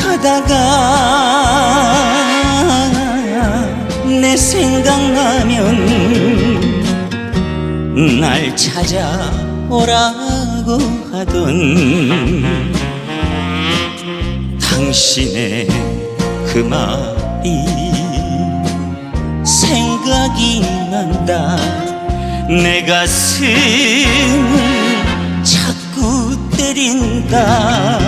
하다가 내 생각나면 날 찾아오라고 하던 당신의 그 말이 생각이 난다. 내 가슴을 자꾸 때린다.